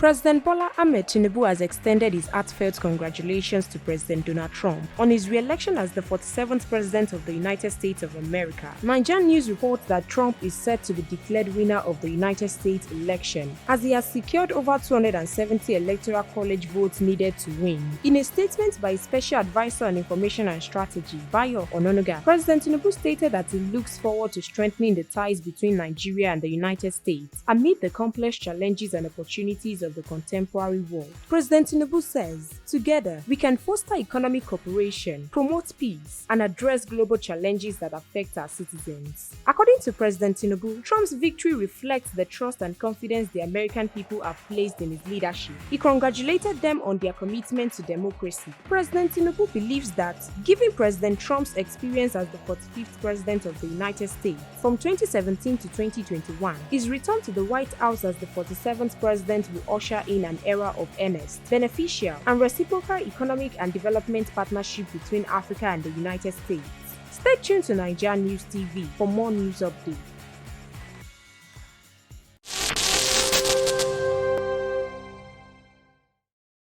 President Bola Ahmed Tinubu has extended his heartfelt congratulations to President Donald Trump on his re-election as the 47th President of the United States of America. NaijaNews reports that Trump is set to be declared winner of the United States election, as he has secured over 270 electoral college votes needed to win. In a statement by his Special Advisor on Information and Strategy, Bayo Ononuga, President Tinubu stated that he looks forward to strengthening the ties between Nigeria and the United States amid the complex challenges and opportunities of the contemporary world. President Tinubu says, "Together, we can foster economic cooperation, promote peace, and address global challenges that affect our citizens." According to President Tinubu, Trump's victory reflects the trust and confidence the American people have placed in his leadership. He congratulated them on their commitment to democracy. President Tinubu believes that, given President Trump's experience as the 45th President of the United States from 2017 to 2021, his return to the White House as the 47th President will usher in an era of earnest, beneficial, and reciprocal economic and development partnership between Africa and the United States. Stay tuned to NaijaNews TV for more news updates.